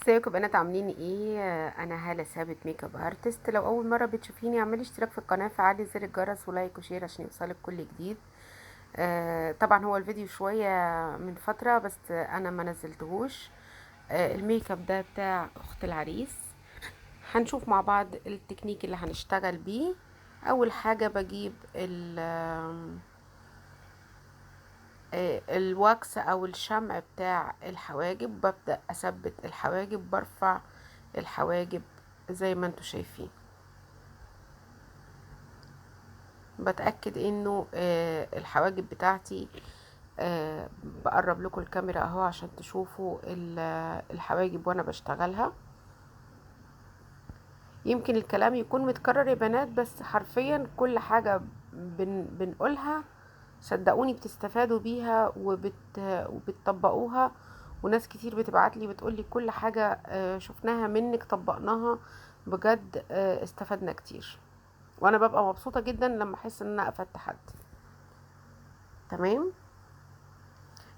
ازيكم بنات عاملين ايه؟ انا هالة ثابت ميك اب ارتست. لو اول مره بتشوفيني اعملي اشتراك في القناه، فعلي زر الجرس ولايك وشير عشان يوصلك كل جديد. طبعا هو الفيديو شويه من فتره بس انا ما نزلتهوش. الميك اب ده بتاع اخت العريس. هنشوف مع بعض التكنيك اللي هنشتغل بيه. اول حاجه بجيب الواكس او الشمع بتاع الحواجب، ببدأ اثبت الحواجب، برفع الحواجب زي ما انتوا شايفين. بتأكد انه الحواجب بتاعتي، بقرب لكم الكاميرا اهو عشان تشوفوا الحواجب وانا بشتغلها. يمكن الكلام يكون متكرر يا بنات، بس حرفيا كل حاجة بنقولها صدقوني بتستفادوا بيها وبتطبقوها. وناس كتير بتبعتلي بتقولي كل حاجة شفناها منك طبقناها بجد، استفدنا كتير. وانا ببقى مبسوطة جدا لما احس ان انا افدت حد. تمام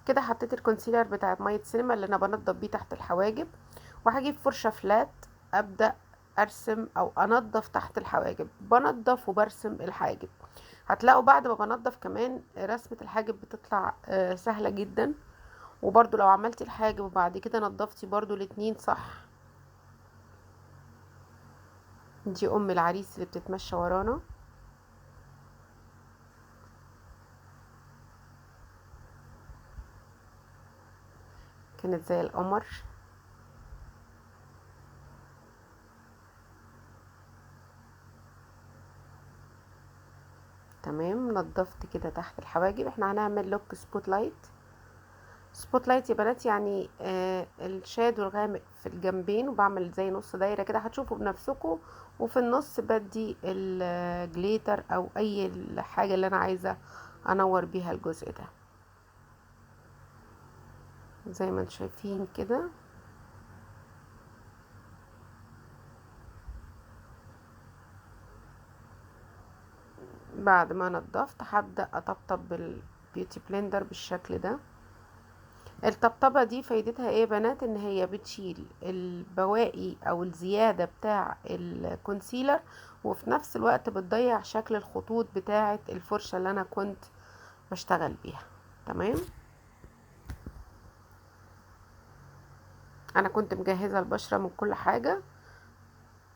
كده حطيت الكونسيلر بتاع مية سينما اللي انا بنضف بيه تحت الحواجب، وهجيب فرشة فلات ابدأ ارسم او انضف تحت الحواجب. بنضف وبرسم الحاجب. هتلاقوا بعد ما بنضف كمان رسمة الحاجب بتطلع سهلة جدا. وبرضو لو عملتي الحاجب وبعد كده نضفتي برضو الاتنين صح. دي ام العريس اللي بتتمشى ورانا، كانت زي القمر. تمام نضفت كده تحت الحواجب. احنا هنعمل لوك سبوت لايت. سبوت لايت يا بنات يعني الشادو الغامق في الجنبين، وبعمل زي نص دايره كده هتشوفوا بنفسكم. وفي النص بدي الجليتر او اي حاجه اللي انا عايزه انور بيها الجزء ده زي ما انتم شايفين كده. بعد ما نضفت هبدأ اطبطب بالبيوتي بلندر بالشكل ده. الطبطبة دي فايدتها ايه يا بنات؟ ان هي بتشيل البواقي او الزيادة بتاع الكونسيلر، وفي نفس الوقت بتضيع شكل الخطوط بتاعة الفرشة اللي انا كنت بشتغل بيها. تمام انا كنت مجهزة البشرة من كل حاجة.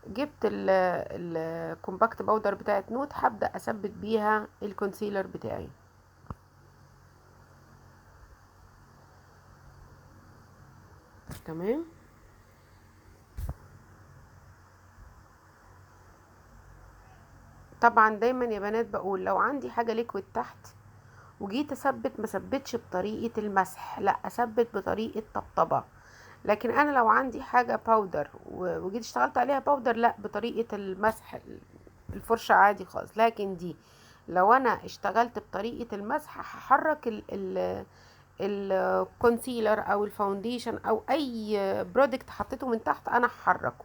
جبت الكومباكت باودر بتاعة نوت، هبدأ اثبت بيها الكونسيلر بتاعي. تمام طبعا دايما يا بنات بقول لو عندي حاجة ليكويد تحت وجيت اثبت، ما ثبتش بطريقة المسح، لا اثبت بطريقة طبطبة. لكن انا لو عندي حاجة باودر وجيت اشتغلت عليها باودر، لا بطريقة المسح الفرشة عادي خالص. لكن دي لو انا اشتغلت بطريقة المسح هحرك الكونسيلر او الفاونديشن او اي برودكت حطيته من تحت انا هحركه.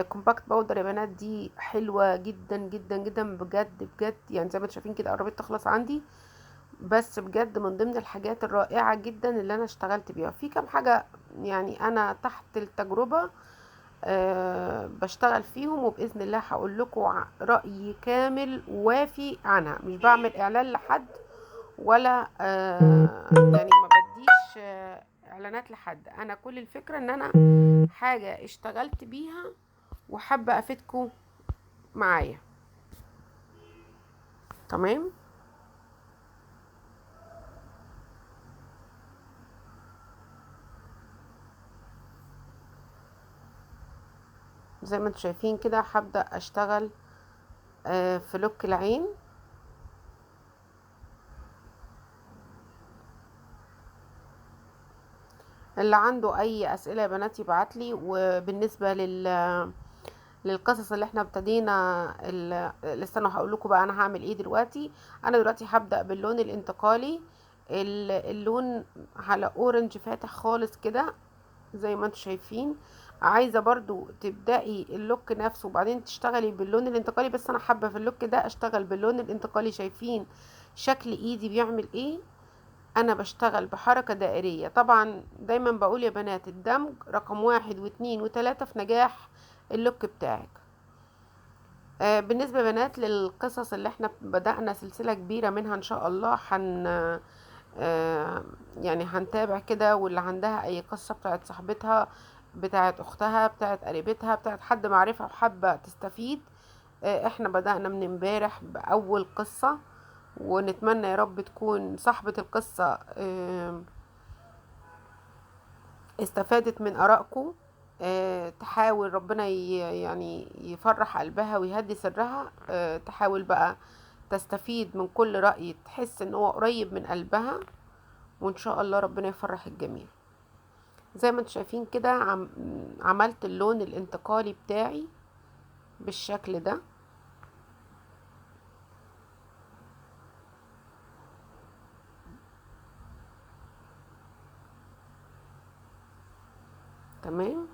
كومباكت باودر يا بنات دي حلوة جدا جدا جدا بجد بجد، يعني زي ما انتم شايفين كده قربت تخلص عندي. بس بجد من ضمن الحاجات الرائعة جدا اللي انا اشتغلت بيها في كام حاجة، يعني انا تحت التجربة بشتغل فيهم، وبإذن الله هقول لكم رأي كامل وافي عنها. مش بعمل اعلان لحد ولا يعني ما بديش اعلانات لحد. انا كل الفكرة ان انا حاجة اشتغلت بيها وحابة افيدكم معايا. تمام زي ما انتم شايفين كده هبدأ اشتغل في لوك العين. اللي عنده اي اسئله يا بنات يبعتلي. وبالنسبه للقصص اللي احنا ابتدينا لسه انا هقول لكم بقى انا هعمل ايه دلوقتي. انا دلوقتي هبدا باللون الانتقالي. اللون على اورنج فاتح خالص كده زي ما انتم شايفين. عايزه برضو تبداي اللوك نفسه وبعدين تشتغلي باللون الانتقالي، بس انا حابه في اللوك ده اشتغل باللون الانتقالي. شايفين شكل ايدي بيعمل ايه؟ انا بشتغل بحركة دائرية. طبعا دايما بقول يا بنات الدمج رقم 1 و2 و3 في نجاح اللوك بتاعك. بالنسبة بنات للقصص اللي احنا بدأنا سلسلة كبيرة منها ان شاء الله، يعني هنتابع كده، واللي عندها اي قصة بتاعت صاحبتها، بتاعت اختها، بتاعت قريبتها، بتاعت حد معرفة وحابة تستفيد، احنا بدأنا من امبارح بأول قصة، ونتمنى يا رب تكون صاحبة القصة استفادت من آرائكم. تحاول ربنا يعني يفرح قلبها ويهدي سرها. تحاول بقى تستفيد من كل رأي تحس ان هو قريب من قلبها، وان شاء الله ربنا يفرح الجميع. زي ما انتم شايفين كده عملت اللون الانتقالي بتاعي بالشكل ده. تمام.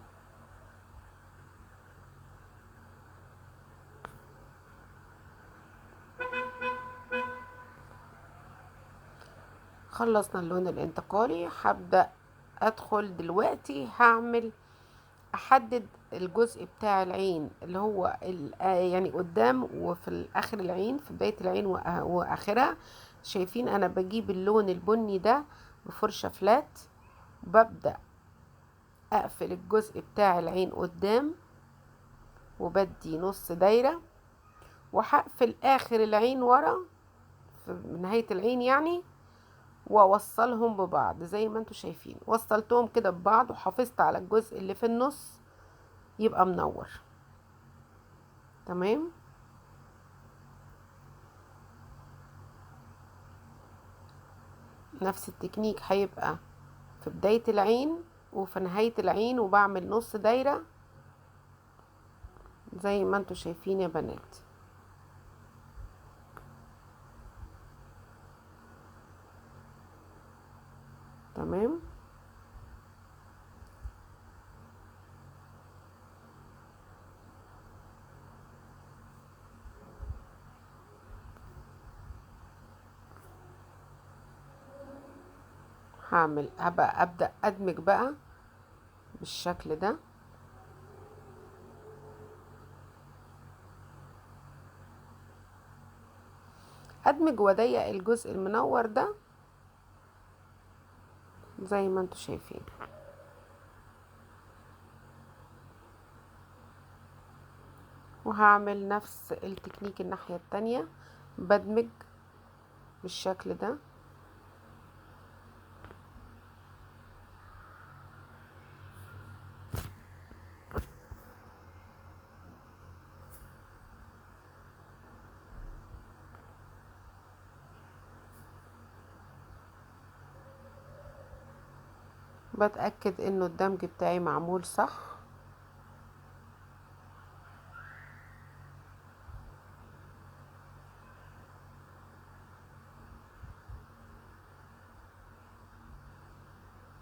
خلصنا اللون الانتقالي. هبدأ ادخل دلوقتي احدد الجزء بتاع العين اللي هو يعني قدام وفي الاخر العين، في بداية العين واخرها. شايفين انا بجيب اللون البني ده بفرشة فلات، ببدأ اقفل الجزء بتاع العين قدام وبدي نص دايرة، وهقفل اخر العين ورا في نهاية العين يعني، واوصلهم ببعض زي ما انتوا شايفين. وصلتهم كده ببعض وحافظت على الجزء اللي في النص يبقى منور. تمام. نفس التكنيك هيبقى في بداية العين وفي نهاية العين، وبعمل نص دايرة زي ما انتوا شايفين يا بنات. تمام. هبقى ابدأ ادمج بقى بالشكل ده. ادمج واضيق الجزء المنور ده زي ما انتوا شايفين. وهعمل نفس التكنيك الناحية التانية، بدمج بالشكل ده. بتأكد انه الدمج بتاعي معمول صح.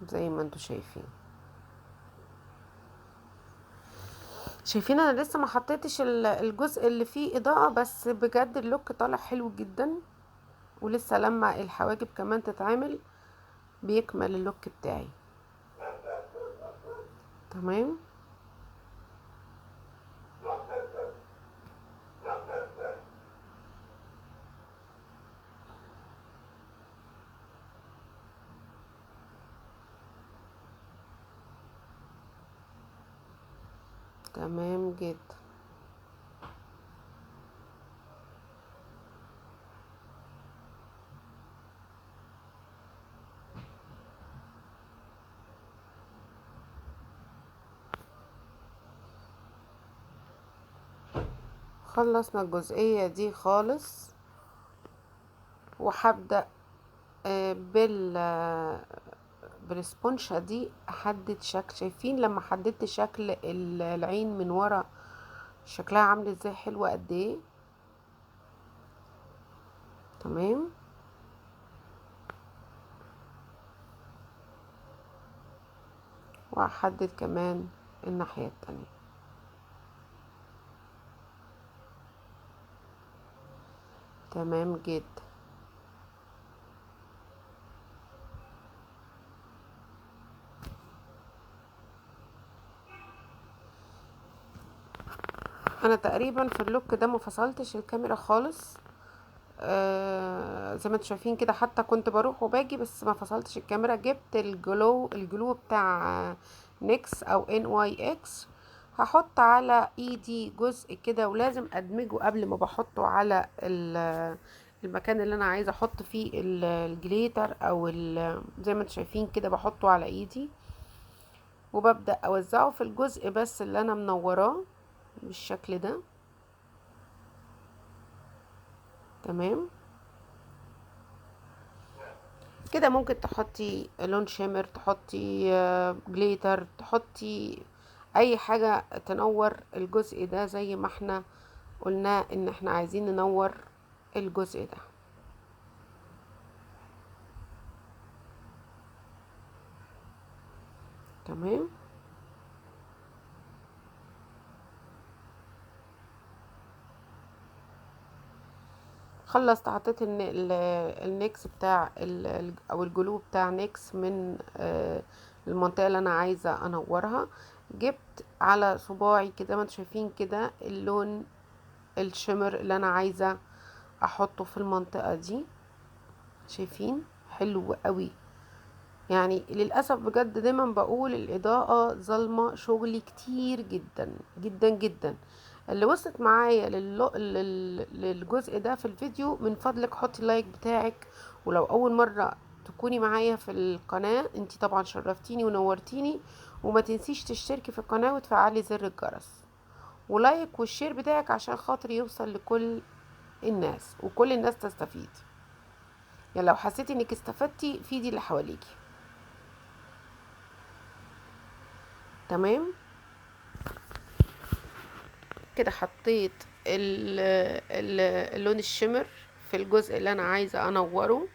زي ما انتوا شايفين. شايفين انا لسه ما حطيتش الجزء اللي فيه اضاءة، بس بجد اللوك طالع حلو جدا. ولسه لما الحواجب كمان تتعمل بيكمل اللوك بتاعي. تمام. تمام جدا. خلصنا الجزئية دي خالص، وهبدأ بالسبونشة دي احدد شكل. شايفين لما حددت شكل العين من ورا شكلها عامل ازاي، حلوة قد ايه. تمام. واحدد كمان الناحية التانية. تمام جدا. انا تقريبا في اللوك ده ما فصلتش الكاميرا خالص. زي ما انتم شايفين كده، حتى كنت بروح وباجي بس ما فصلتش الكاميرا. جبت الجلو بتاع نيكس او NYX. هحط على ايدي جزء كده، ولازم ادمجه قبل ما بحطه على المكان اللي انا عايزه احط فيه الجليتر او زي ما انتم شايفين كده بحطه على ايدي، وببدأ اوزعه في الجزء بس اللي انا منوراه بالشكل ده. تمام كده. ممكن تحطي لون شيمر، تحطي جليتر، تحطي اي حاجة تنور الجزء ده زي ما احنا قلنا ان احنا عايزين ننور الجزء ده. تمام. خلصت، حطيت النكس بتاع او الجلو بتاع نكس من المنطقة اللي انا عايزة انورها. جبت على صباعي كده ما انتم شايفين كده اللون الشمر اللي انا عايزة احطه في المنطقة دي. شايفين حلو قوي. يعني للأسف بجد دايما بقول الإضاءة ظلمة شغلي كتير جدا جدا جدا. اللي وصلت معايا للجزء ده في الفيديو، من فضلك حطي اللايك بتاعك. ولو أول مرة تكوني معايا في القناة، انتي طبعا شرفتيني ونورتيني. وما تنسيش تشتركي في القناة وتفعلي زر الجرس ولايك والشير بتاعك عشان خاطر يوصل لكل الناس وكل الناس تستفيد. يعني لو حسيتي انك استفدتي فيدي اللي حواليكي. تمام كده. حطيت اللون الشمر في الجزء اللي انا عايزة انوره.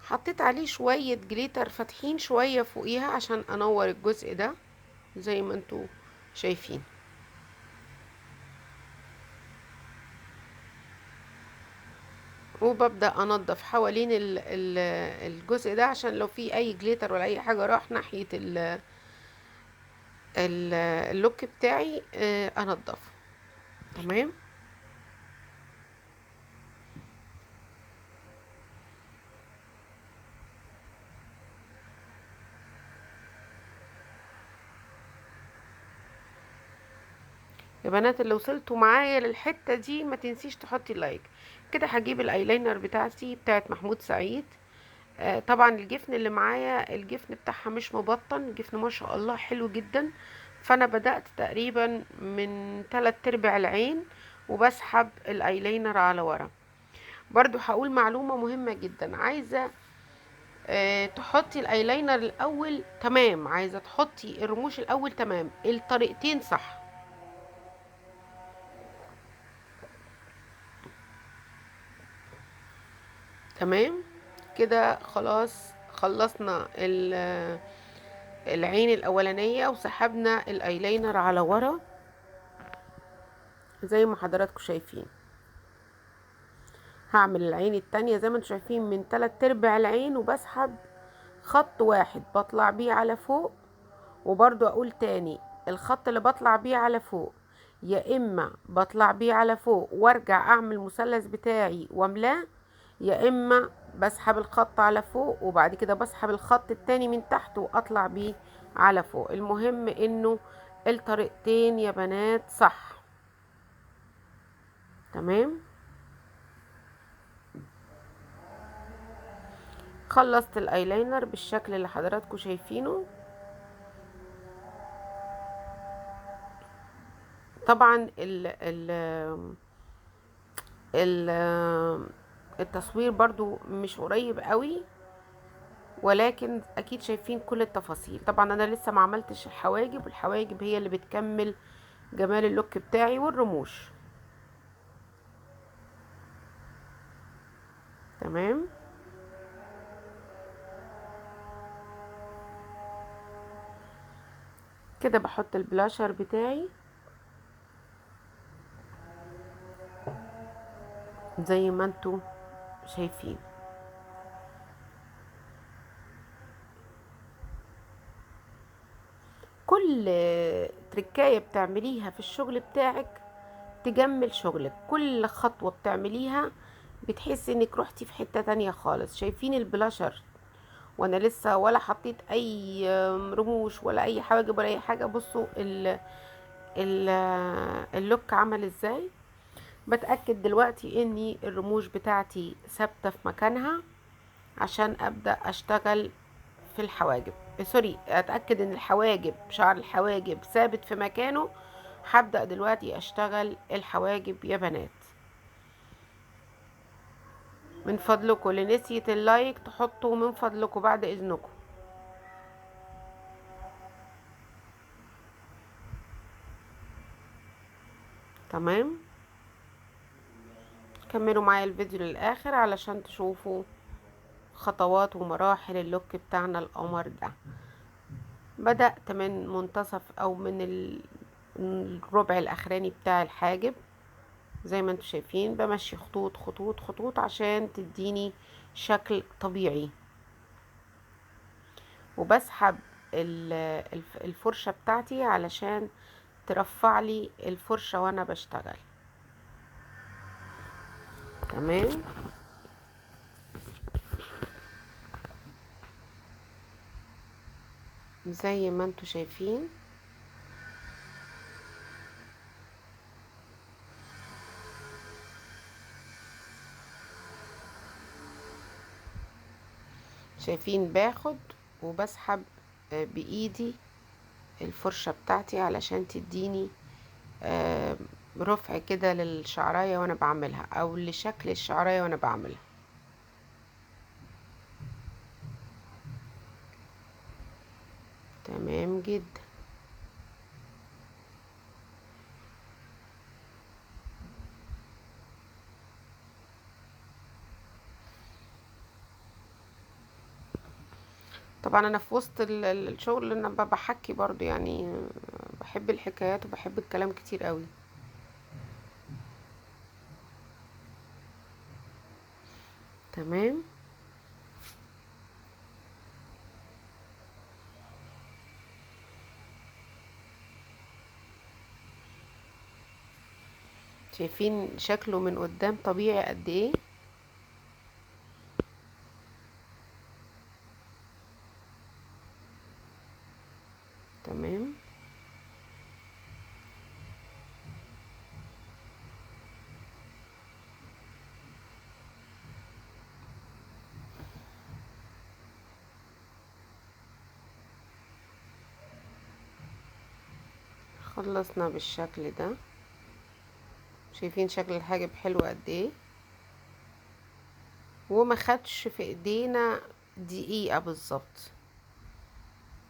حطيت عليه شوية جليتر فاتحين شوية فوقيها عشان انور الجزء ده زي ما انتوا شايفين. وببدأ انضف حوالين الجزء ده عشان لو في اي جليتر ولا اي حاجة راح ناحية اللوك بتاعي انضفه. تمام. يا بنات اللي وصلتوا معايا للحتة دي ما تنسيش تحطي لايك. كده هجيب الايلاينر بتاعتي بتاعت محمود سعيد. طبعا الجفن اللي معايا الجفن بتاعها مش مبطن، الجفن ما شاء الله حلو جدا. فانا بدأت تقريبا من 3/4 العين وبسحب الايلاينر على ورا. برضو هقول معلومة مهمة جدا. عايزة تحطي الايلاينر الاول تمام، عايزة تحطي الرموش الاول تمام، الطريقتين صح. تمام كده. خلاص خلصنا العين الاولانية وسحبنا الايلاينر على ورا زي ما حضراتكم شايفين. هعمل العين التانية زي ما انتم شايفين من 3/4 العين وبسحب خط واحد بطلع بيه على فوق. وبرضو اقول تاني، الخط اللي بطلع بيه على فوق يا اما بطلع بيه على فوق وارجع اعمل المثلث بتاعي واملاه، يا اما بسحب الخط على فوق وبعد كده بسحب الخط التاني من تحت واطلع بيه على فوق. المهم انه الطريقتين يا بنات صح. تمام. خلصت الايلاينر بالشكل اللي حضراتكم شايفينه. طبعا ال التصوير برضو مش قريب قوي، ولكن اكيد شايفين كل التفاصيل. طبعا انا لسه ما عملتش الحواجب، والحواجب هي اللي بتكمل جمال اللوك بتاعي والرموش. تمام كده. بحط البلاشر بتاعي زي ما انتوا شايفين. كل تركاية بتعمليها في الشغل بتاعك تجمل شغلك. كل خطوة بتعمليها بتحسي انك روحتي في حتة تانية خالص. شايفين البلاشر وانا لسه ولا حطيت اي رموش ولا اي حواجب ولا اي حاجة؟ بصوا ال اللوك عمل ازاي. بتأكد دلوقتي اني الرموش بتاعتي ثابتة في مكانها عشان ابدأ اشتغل في الحواجب. سوري، اتأكد ان الحواجب، شعر الحواجب ثابت في مكانه. هبدأ دلوقتي اشتغل الحواجب يا بنات. من فضلكم اللي نسيت اللايك تحطوا من فضلكم بعد اذنكم. تمام، كملوا معايا الفيديو للاخر علشان تشوفوا خطوات ومراحل اللوك بتاعنا القمر ده. بدأت من منتصف او من الربع الاخراني بتاع الحاجب زي ما انتم شايفين. بمشي خطوط خطوط خطوط عشان تديني شكل طبيعي، وبسحب الفرشة بتاعتي علشان ترفع لي الفرشة وانا بشتغل. تمام، زي ما انتم شايفين. شايفين باخد وبسحب بايدي الفرشة بتاعتي علشان تديني رفع كده للشعراية وانا بعملها، او لشكل الشعراية وانا بعملها. تمام جدا. طبعا انا في وسط الشغل انا بحكي برضو يعني، بحب الحكايات وبحب الكلام كتير قوي. تمام، شايفين شكله من قدام طبيعي قد ايه. تمام، خلصنا بالشكل ده. شايفين شكل الحاجب حلو قد ايه، وما خدش في ايدينا دقيقة بالظبط.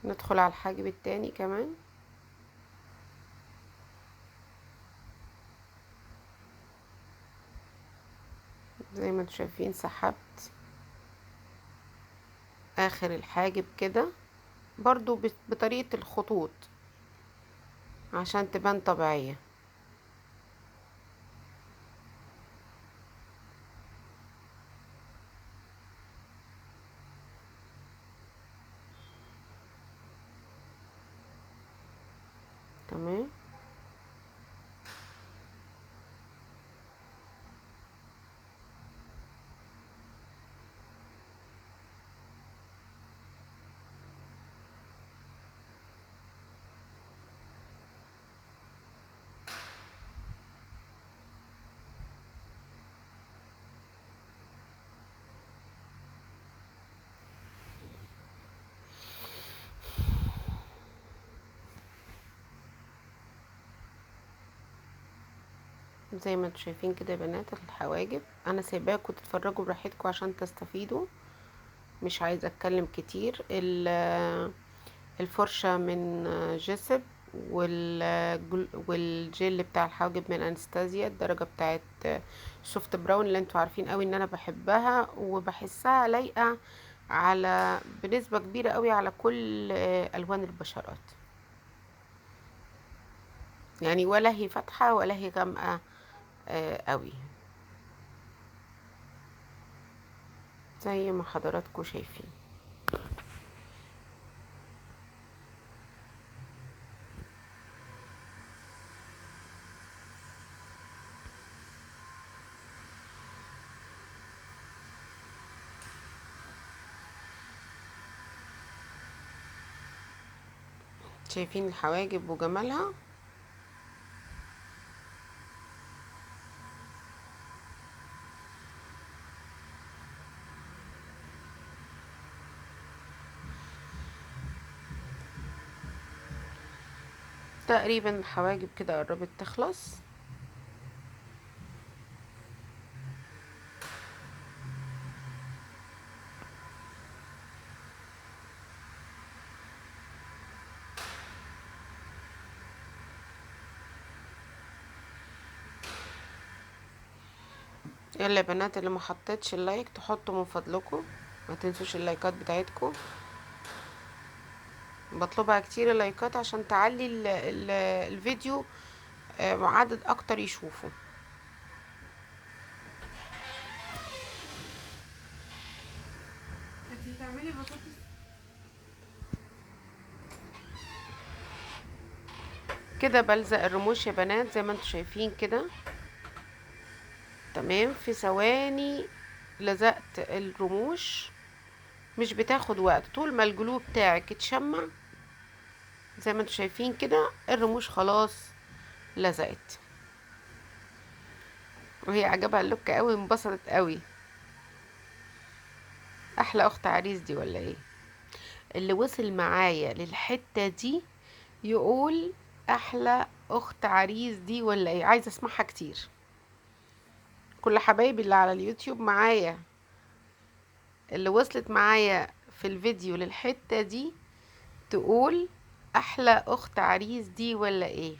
ندخل على الحاجب التاني كمان. زي ما انتم شايفين سحبت اخر الحاجب كده برضو بطريقة الخطوط عشان تبان طبيعية. تمام، زي ما انتم شايفين كده يا بنات الحواجب. انا سايباكم تتفرجوا براحتكم عشان تستفيدوا، مش عايزه اتكلم كتير. الفرشه من جيسب، والجل بتاع الحواجب من انستازيا الدرجه بتاعت سوفت براون اللي انتوا عارفين قوي ان انا بحبها وبحسها لايقه على بنسبه كبيره قوي على كل الوان البشرات. يعني ولا هي فاتحه ولا هي غامقه قوي، زي ما حضراتكم شايفين. شايفين الحواجب وجمالها؟ تقريبا الحواجب كده قربت تخلص. يلا يا بنات، اللي ما حطيتش اللايك تحطوا من فضلكم، ما تنسوش اللايكات بتاعتكم، بطلبها كتير اللايكات عشان تعلي الفيديو عدد اكتر يشوفه. انتي تعملي بطاطس كده، بلزق الرموش يا بنات زي ما انتوا شايفين كده. تمام، في ثواني لزقت الرموش، مش بتاخد وقت، طول ما الجلو بتاعك اتشمع زي ما انتوا شايفين كده الرموش خلاص لزقت. وهي عجبها اللوك قوي، انبسطت قوي. احلى اخت عريس دي ولا ايه؟ اللي وصل معايا للحتة دي يقول احلى اخت عريس دي ولا ايه؟ عايزه اسمعها كتير. كل حبايبي اللي على اليوتيوب معايا، اللي وصلت معايا في الفيديو للحتة دي تقول احلى اخت عريس دي ولا ايه؟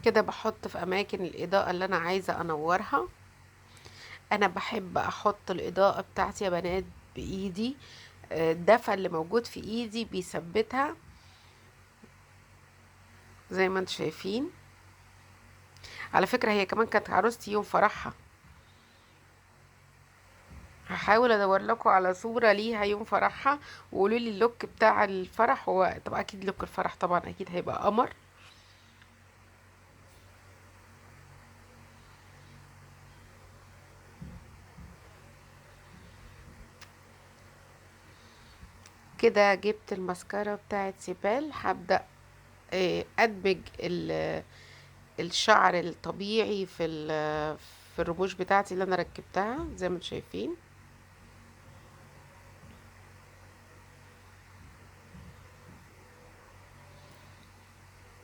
كده بحط في اماكن الاضاءة اللي انا عايزة انورها. انا بحب احط الاضاءة بتاعتي يا بنات بايدي، الدفى اللي موجود في ايدي بيثبتها زي ما انتم شايفين. على فكرة هي كمان كانت عروستي يوم فرحها، هحاول ادور لكم على صورة ليها يوم فرحها وقولوا لي اللوك بتاع الفرح. هو طبعا اكيد لوك الفرح طبعا اكيد هيبقى قمر. كده جبت الماسكارا بتاعت سيبال، هبدأ ادمج الشعر الطبيعي في الرموش بتاعتي اللي انا ركبتها زي ما انتم شايفين.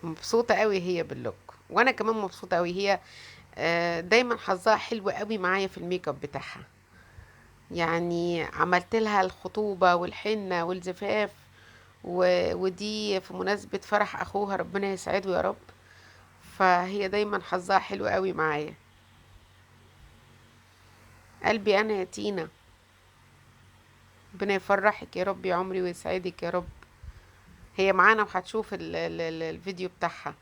مبسوطة قوي هي باللوك، وانا كمان مبسوطة قوي. هي دايما حظها حلو قوي معايا في الميك اب بتاعها. يعني عملت لها الخطوبة والحنة والزفاف ودي في مناسبة فرح اخوها، ربنا يسعده يا رب. فهي دايما حظها حلو قوي معايا. قلبي انا يا تينا، ربنا يفرحك يا رب يا عمري ويسعدك يا رب. هي معانا وهتشوف الفيديو بتاعها.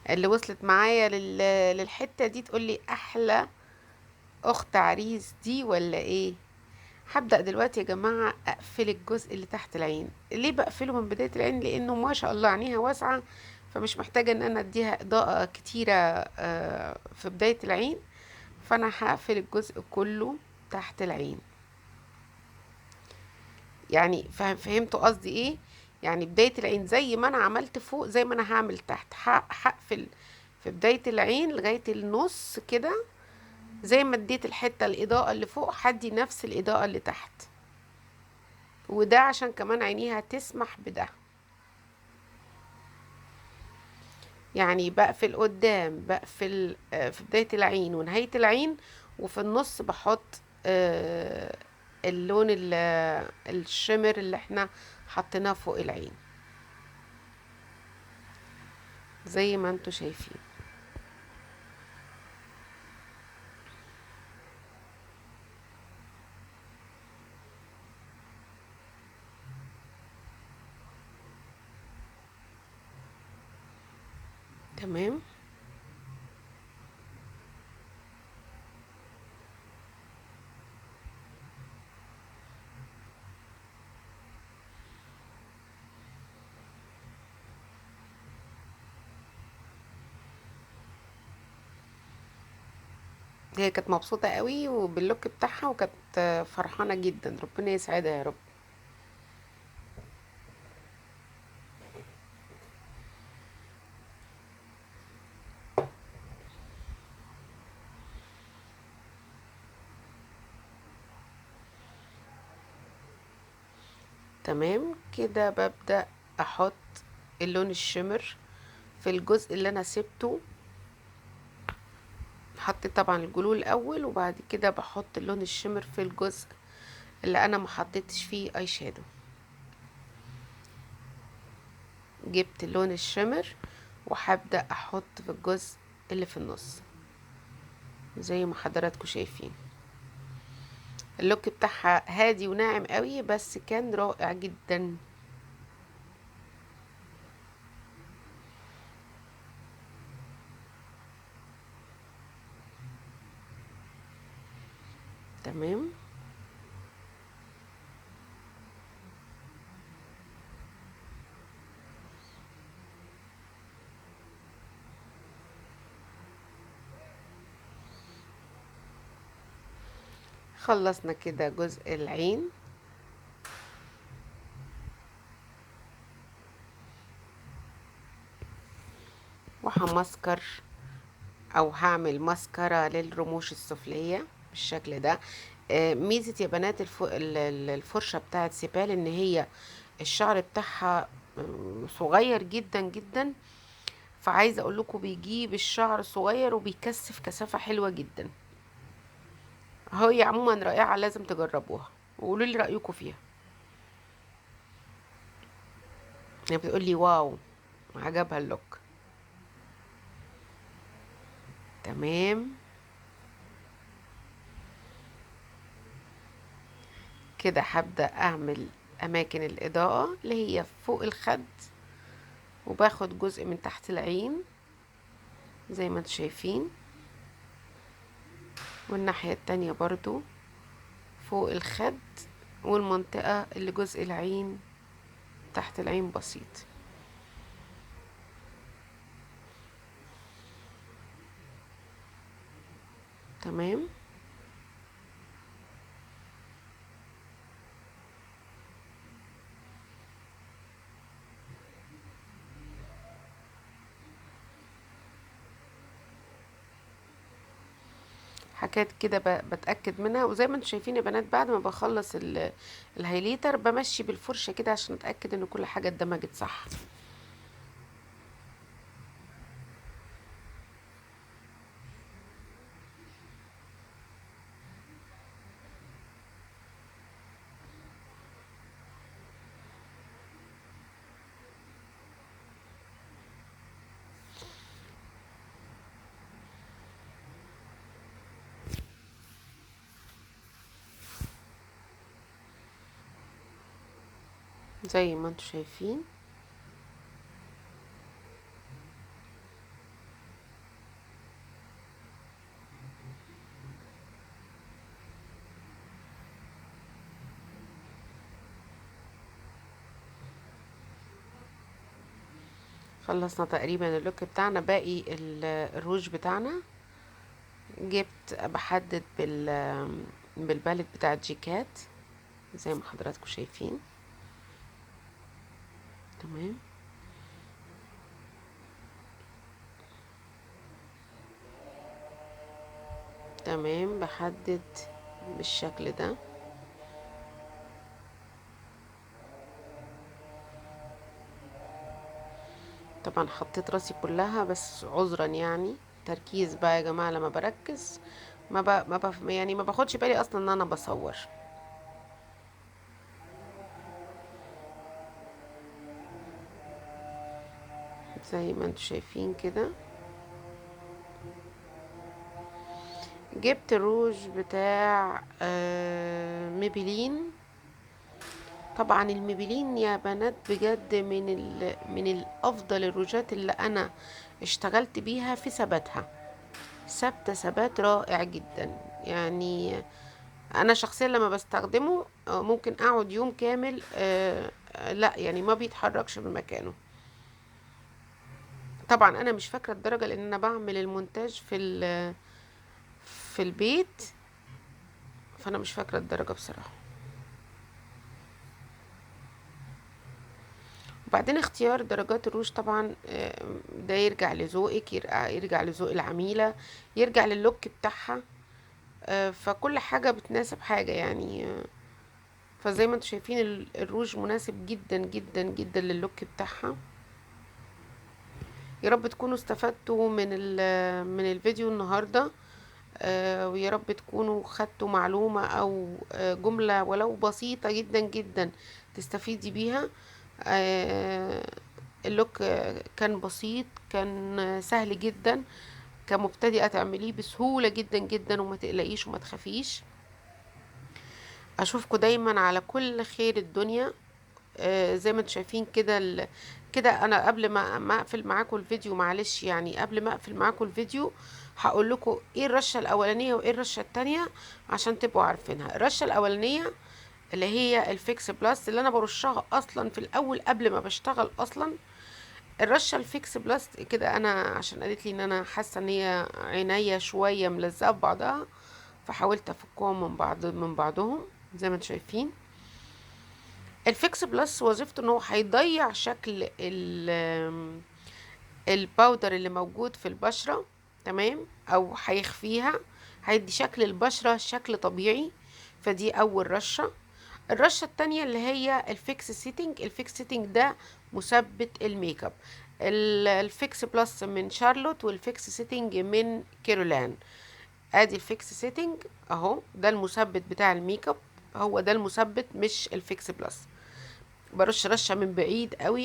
اللي وصلت معايا للحتة دي تقولي احلى اخت عريس دي ولا ايه؟ هبدأ دلوقتي يا جماعة اقفل الجزء اللي تحت العين. ليه بقفله من بداية العين؟ لانه ما شاء الله عينيها واسعة، فمش محتاجة ان انا اديها اضاءة كتيرة في بداية العين. فانا هقفل الجزء كله تحت العين. يعني فهمتوا قصدي ايه؟ يعني بداية العين زي ما انا عملت فوق زي ما انا هعمل تحت. هقفل في بداية العين لغاية النص كده، زي ما اديت الحتة الإضاءة اللي فوق هدي نفس الإضاءة اللي تحت. وده عشان كمان عينيها تسمح بده. يعني بقفل قدام، بقفل في بداية العين ونهاية العين، وفي النص بحط اللون الشمر اللي احنا حطيناه فوق العين زي ما انتوا شايفين. تمام. هي كانت مبسوطة قوي وباللوك بتاعها، وكانت فرحانة جدا، ربنا يسعدها يا رب. تمام كده ببدأ احط اللون الشمر في الجزء اللي انا سبته. حطيت طبعا الجلو الاول، وبعد كده بحط اللون الشمر في الجزء اللي انا ما حطيتش فيه اي شادو. جبت اللون الشمر وهبدأ احط في الجزء اللي في النص زي ما حضراتكم شايفين. اللوك بتاعها هادي وناعم قوي، بس كان رائع جدا. تمام. خلصنا كده جزء العين. وهمسكر او هعمل مسكرة للرموش السفلية بالشكل ده. ميزة يا بنات الفرشة بتاعت سيبال ان هي الشعر بتاعها صغير جدا جدا، فعايزة اقول لكم بيجيب الشعر صغير وبيكثف كثافة حلوة جدا. هي عموما رائعة، لازم تجربوها وقولوا لي رأيكم فيها. هي بتقول لي واو، عجبها اللوك. تمام كده هبدأ اعمل اماكن الاضاءة اللي هي فوق الخد، وباخد جزء من تحت العين زي ما انتم شايفين، والناحية التانية برضو فوق الخد، والمنطقة اللي جزء العين تحت العين بسيط. تمام. حكاية كده بتأكد منها، وزي ما انتم شايفين يا بنات بعد ما بخلص الهايليتر بمشي بالفرشة كده عشان اتأكد ان كل حاجة اتدمجت صح. زي ما انتم شايفين. خلصنا تقريبا اللوك بتاعنا، باقي الروج بتاعنا. جبت بحدد بالبالت بتاع جيكات زي ما حضراتكم شايفين. تمام. تمام بحدد بالشكل ده. طبعا حطيت راسي كلها بس عذرا يعني، تركيز بقى يا جماعة، لما بركز يعني ما باخدش بالي اصلا ان انا بصور. زي ما انتم شايفين كده. جبت روج بتاع ميبلين. طبعا الميبلين يا بنات بجد من الافضل الروجات اللي انا اشتغلت بيها في ثباتها. ثابته ثبات رائع جدا يعني. انا شخصيا لما بستخدمه ممكن اقعد يوم كامل لا يعني ما بيتحركش من مكانه. طبعا انا مش فاكره الدرجه لان انا بعمل المونتاج في البيت، فانا مش فاكره الدرجه بصراحه. وبعدين اختيار درجات الروج طبعا ده يرجع لذوقك، يرجع لذوق العميله، يرجع للوك بتاعها. فكل حاجه بتناسب حاجه يعني. فزي ما انتم شايفين الروج مناسب جدا جدا جدا للوك بتاعها. يا رب تكونوا استفدتوا من الفيديو النهارده. ويا رب تكونوا خدتوا معلومة او جملة ولو بسيطة جدا جدا تستفيدي بيها. آه، اللوك كان بسيط، كان سهل جدا، كمبتدئة تعمليه بسهولة جدا جدا، وما تقلقيش وما تخافيش. اشوفكم دايما على كل خير الدنيا. زي ما انتم شايفين كده كده انا قبل ما اقفل معاكم الفيديو، معلش يعني قبل ما اقفل معاكم الفيديو هقول لكم ايه الرشه الاولانيه وايه الرشه التانية عشان تبقوا عارفينها. الرشه الاولانيه اللي هي الفيكس بلس اللي انا برشها اصلا في الاول قبل ما بشتغل اصلا. الرشه الفيكس بلس كده انا عشان قالت لي ان انا حاسه ان هي عينيا شويه ملزقه ببعضها، فحاولت افكهم من بعضهم زي ما انتم شايفين. الفيكس بلس وظيفته ان هو هيضيع شكل الباودر اللي موجود في البشرة، تمام، او هيخفيها، هيدي شكل البشرة شكل طبيعي. فدي اول رشة. الرشة التانية اللي هي الفيكس سيتنج. الفيكس سيتنج ده مثبت الميك اب. الفيكس بلس من شارلوت والفيكس سيتنج من كيرولان. ادي الفيكس سيتنج اهو، ده المثبت بتاع الميك اب، هو ده المثبت مش الفيكس بلس. برش رشة من بعيد قوي